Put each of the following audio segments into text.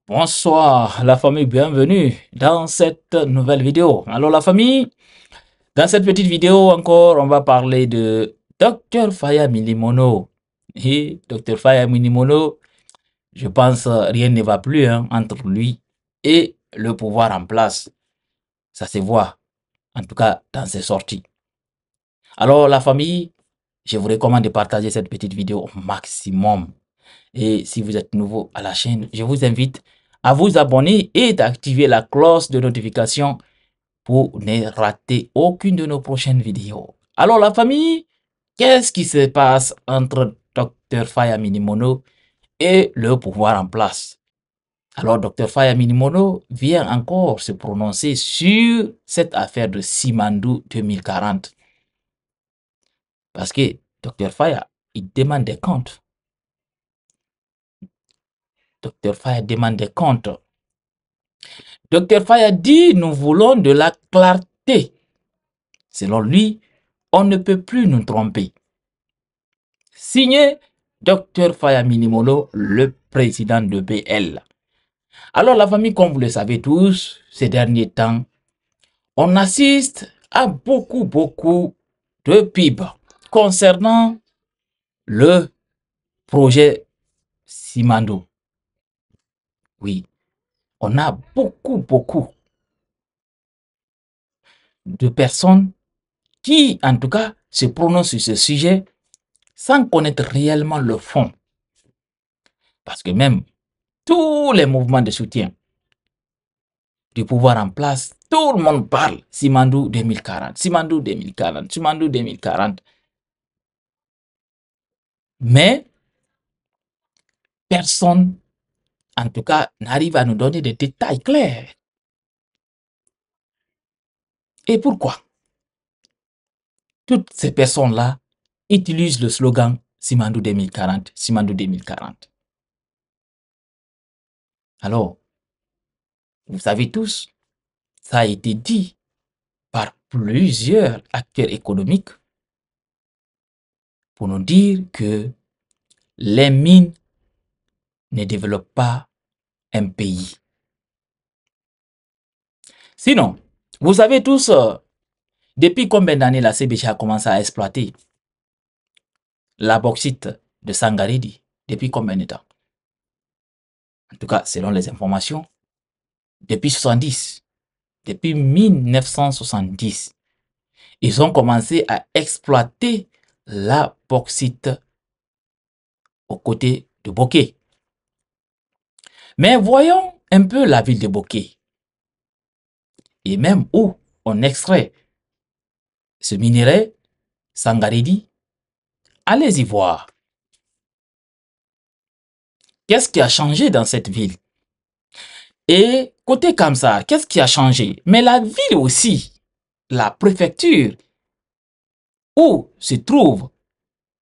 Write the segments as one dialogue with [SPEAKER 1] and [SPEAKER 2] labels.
[SPEAKER 1] Bonsoir la famille, bienvenue dans cette nouvelle vidéo. Alors la famille, dans cette petite vidéo encore, on va parler de Dr Faya Milimono. Et Dr Faya Milimono, je pense rien ne va plus entre lui et le pouvoir en place. Ça se voit, en tout cas dans ses sorties. Alors la famille, je vous recommande de partager cette petite vidéo au maximum. Et si vous êtes nouveau à la chaîne, je vous invite à vous abonner et d'activer la cloche de notification pour ne rater aucune de nos prochaines vidéos. Alors la famille, qu'est-ce qui se passe entre Dr Faya Milimono et le pouvoir en place? Alors Dr Faya Milimono vient encore se prononcer sur cette affaire de Simandou 2040. Parce que Dr Faya, il demande des comptes. Dr Faya demande des comptes. Dr Faya dit, nous voulons de la clarté. Selon lui, on ne peut plus nous tromper. Signé Dr Faya Milimono, le président de BL. Alors la famille, comme vous le savez tous, ces derniers temps, on assiste à beaucoup de pubs concernant le projet Simandou. Oui, on a beaucoup de personnes qui, en tout cas, se prononcent sur ce sujet sans connaître réellement le fond. Parce que même tous les mouvements de soutien du pouvoir en place, tout le monde parle Simandou 2040, Simandou 2040, Simandou 2040. Mais personne, en tout cas, n'arrive à nous donner des détails clairs. Et pourquoi toutes ces personnes-là utilisent le slogan Simandou 2040, Simandou 2040? Alors, vous savez tous, ça a été dit par plusieurs acteurs économiques pour nous dire que les mines ne développent pas un pays. Sinon, vous savez tous, depuis combien d'années la CBC a commencé à exploiter la bauxite de Sangaredi? Depuis combien de temps? En tout cas, selon les informations, depuis 70. Depuis 1970, ils ont commencé à exploiter la bauxite aux côtés de Boké. Mais voyons un peu la ville de Boké. Et même où on extrait ce minerai, Sangaredi, allez y voir. Qu'est-ce qui a changé dans cette ville? Et côté Kamsa, qu'est-ce qui a changé? Mais la ville aussi, la préfecture où se trouve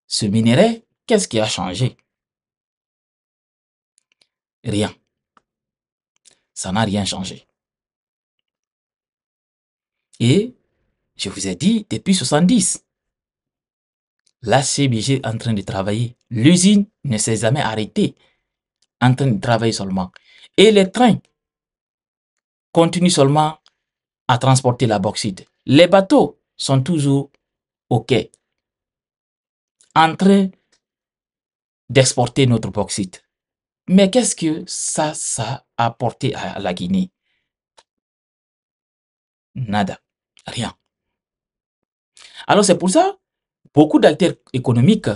[SPEAKER 1] ce minerai, qu'est-ce qui a changé? Rien. Ça n'a rien changé. Et je vous ai dit, depuis 70, la CBG est en train de travailler. L'usine ne s'est jamais arrêtée, en train de travailler seulement. Et les trains continuent seulement à transporter la bauxite. Les bateaux sont toujours au quai, en train d'exporter notre bauxite. Mais qu'est-ce que ça a apporté à la Guinée? Nada, rien. Alors c'est pour ça, beaucoup d'acteurs économiques,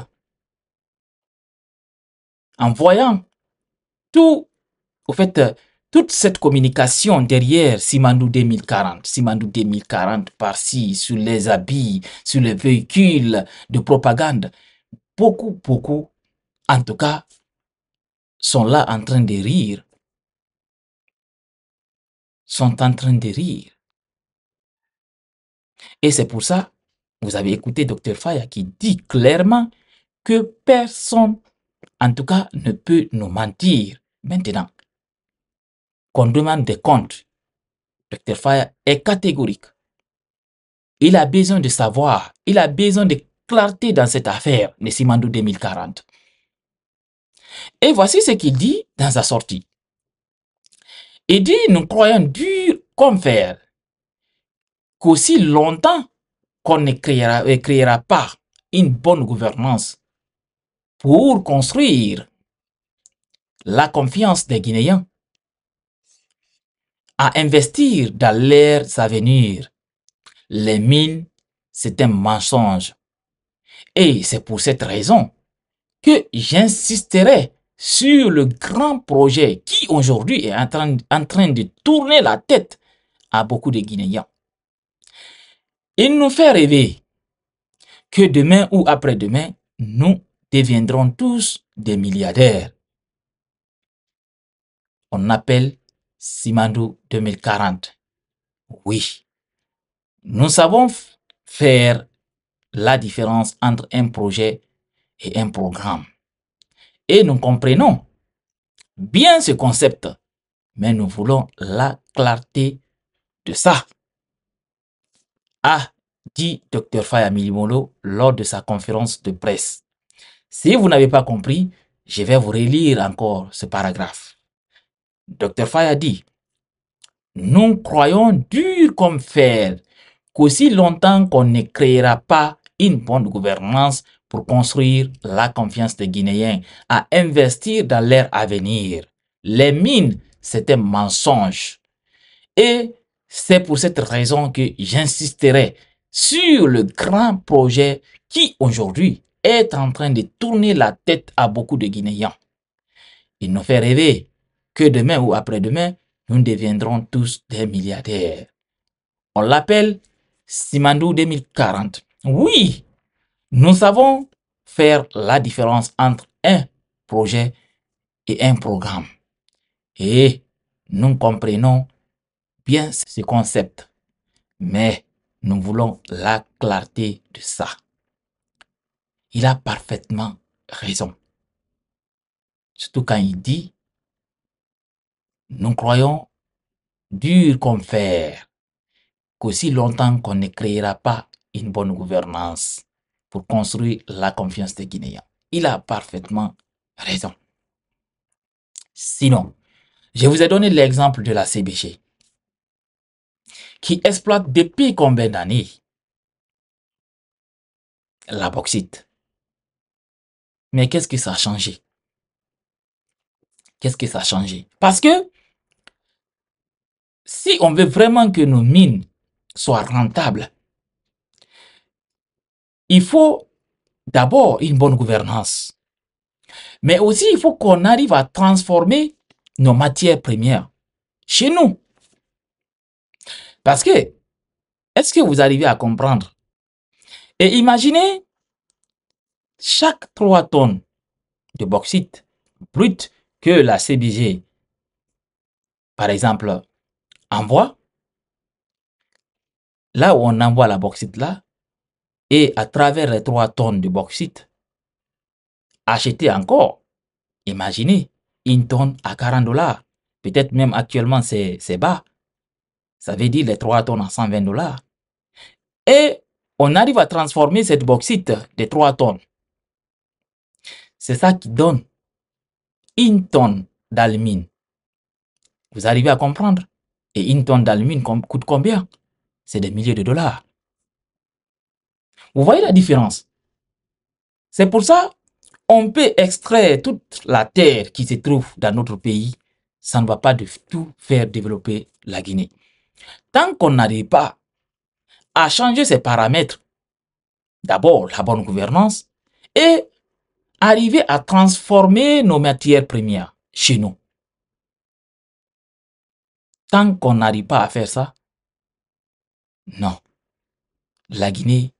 [SPEAKER 1] en voyant tout, au fait, toute cette communication derrière Simandou 2040 par-ci, sur les habits, sur les véhicules de propagande, beaucoup, en tout cas, sont là en train de rire. Sont en train de rire. Et c'est pour ça, vous avez écouté Dr Faya qui dit clairement que personne, en tout cas, ne peut nous mentir. Maintenant, qu'on demande des comptes, Dr Faya est catégorique. Il a besoin de savoir, il a besoin de clarté dans cette affaire de Simandou 2040. Et voici ce qu'il dit dans sa sortie. Il dit, nous croyons dur comme fer, qu'aussi longtemps qu'on ne créera pas une bonne gouvernance pour construire la confiance des Guinéens à investir dans leurs avenirs. Les mines, c'est un mensonge. Et c'est pour cette raison que j'insisterai sur le grand projet qui aujourd'hui est en train de tourner la tête à beaucoup de Guinéens. Il nous fait rêver que demain ou après-demain, nous deviendrons tous des milliardaires. On appelle Simandou 2040. Oui, nous savons faire la différence entre un projet et un programme. Et nous comprenons bien ce concept, mais nous voulons la clarté de ça, a dit Dr Faya Milimolo lors de sa conférence de presse. Si vous n'avez pas compris, je vais vous relire encore ce paragraphe. Dr Faya dit: nous croyons dur comme fer qu'aussi longtemps qu'on ne créera pas une bonne gouvernance pour construire la confiance des Guinéens à investir dans leur avenir. Les mines, c'est un mensonge. Et c'est pour cette raison que j'insisterai sur le grand projet qui aujourd'hui est en train de tourner la tête à beaucoup de Guinéens. Il nous fait rêver que demain ou après-demain, nous deviendrons tous des milliardaires. On l'appelle Simandou 2040. Oui, nous savons faire la différence entre un projet et un programme. Et nous comprenons bien ce concept, mais nous voulons la clarté de ça. Il a parfaitement raison. Surtout quand il dit, nous croyons dur comme fer, qu'aussi longtemps qu'on ne créera pas une bonne gouvernance pour construire la confiance des Guinéens. Il a parfaitement raison. Sinon, je vous ai donné l'exemple de la CBG, qui exploite depuis combien d'années la bauxite. Mais qu'est-ce que ça a changé? Qu'est-ce que ça a changé? Parce que si on veut vraiment que nos mines soient rentables, il faut d'abord une bonne gouvernance. Mais aussi, il faut qu'on arrive à transformer nos matières premières chez nous. Parce que, est-ce que vous arrivez à comprendre? Et imaginez, chaque 3 tonnes de bauxite brut que la CBG, par exemple, envoie, là où on envoie la bauxite là, et à travers les 3 tonnes de bauxite, acheter encore, imaginez, une tonne à 40 $. Peut-être même actuellement c'est bas. Ça veut dire les 3 tonnes à 120 $. Et on arrive à transformer cette bauxite de 3 tonnes. C'est ça qui donne une tonne d'alumine. Vous arrivez à comprendre? Et une tonne d'alumine coûte combien? C'est des milliers de dollars. Vous voyez la différence? C'est pour ça on peut extraire toute la terre qui se trouve dans notre pays. Ça ne va pas du tout faire développer la Guinée. Tant qu'on n'arrive pas à changer ces paramètres, d'abord la bonne gouvernance, et arriver à transformer nos matières premières chez nous. Tant qu'on n'arrive pas à faire ça, non, la Guinée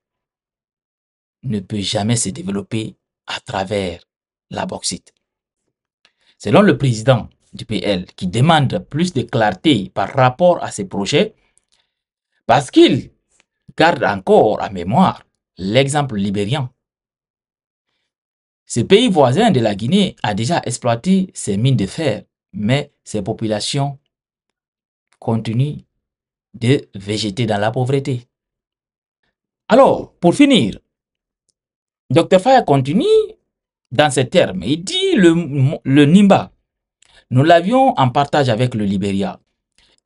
[SPEAKER 1] ne peut jamais se développer à travers la bauxite. Selon le président du PL, qui demande plus de clarté par rapport à ces projets, parce qu'il garde encore en mémoire l'exemple libérien. Ce pays voisin de la Guinée a déjà exploité ses mines de fer, mais ses populations continuent de végéter dans la pauvreté. Alors, pour finir, Dr Faya continue dans ces termes. Il dit le Nimba, nous l'avions en partage avec le Libéria.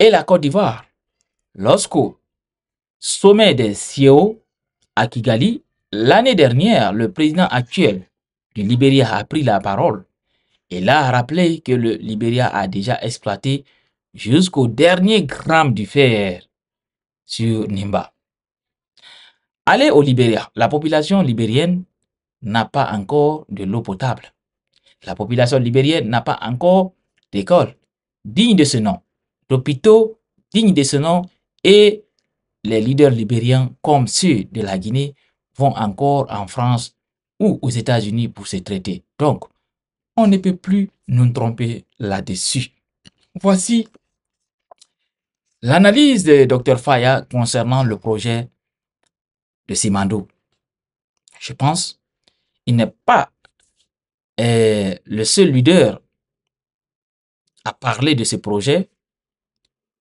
[SPEAKER 1] et la Côte d'Ivoire. Lorsqu'au sommet des CEO à Kigali, l'année dernière, le président actuel du Libéria a pris la parole et là a rappelé que le Libéria a déjà exploité jusqu'au dernier gramme du fer sur Nimba. Allez au Libéria, la population libérienne n'a pas encore de l'eau potable. La population libérienne n'a pas encore d'école digne de ce nom, d'hôpitaux dignes de ce nom, et les leaders libériens comme ceux de la Guinée vont encore en France ou aux États-Unis pour se traiter. Donc, on ne peut plus nous tromper là-dessus. Voici l'analyse de Dr Faya concernant le projet de Simandou. Je pense qu'il n'est pas le seul leader à parler de ce projet,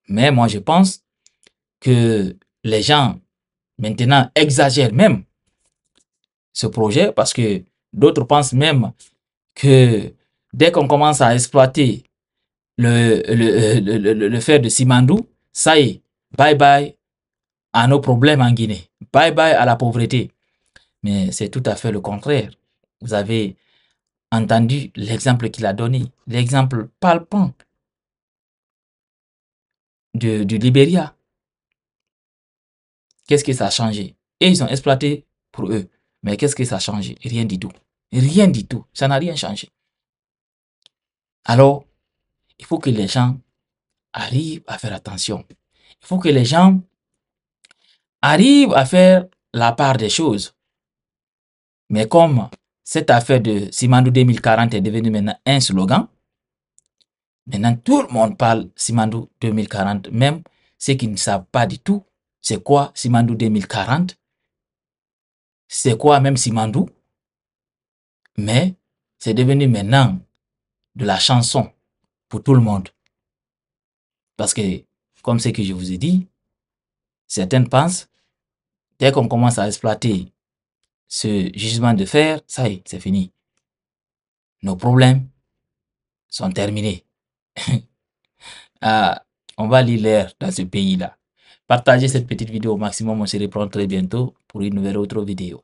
[SPEAKER 1] mais moi je pense que les gens maintenant exagèrent même ce projet parce que d'autres pensent même que dès qu'on commence à exploiter le fer de Simandou, ça y est, bye bye à nos problèmes en Guinée, bye bye à la pauvreté. Mais c'est tout à fait le contraire. Vous avez entendu l'exemple qu'il a donné, l'exemple palpant du Libéria. Qu'est-ce que ça a changé? Et ils ont exploité pour eux. Mais qu'est-ce que ça a changé? Rien du tout. Rien du tout. Ça n'a rien changé. Alors, il faut que les gens arrivent à faire attention. Il faut que les gens arrivent à faire la part des choses. Mais comme cette affaire de Simandou 2040 est devenue maintenant un slogan, maintenant tout le monde parle Simandou 2040, même ceux qui ne savent pas du tout c'est quoi Simandou 2040, c'est quoi même Simandou, mais c'est devenu maintenant de la chanson pour tout le monde. Parce que, comme ce que je vous ai dit, certaines pensent, dès qu'on commence à exploiter ce gisement de fer, ça y est, c'est fini. Nos problèmes sont terminés. Ah, on va lire l'air dans ce pays-là. Partagez cette petite vidéo au maximum, on se reprend très bientôt pour une nouvelle autre vidéo.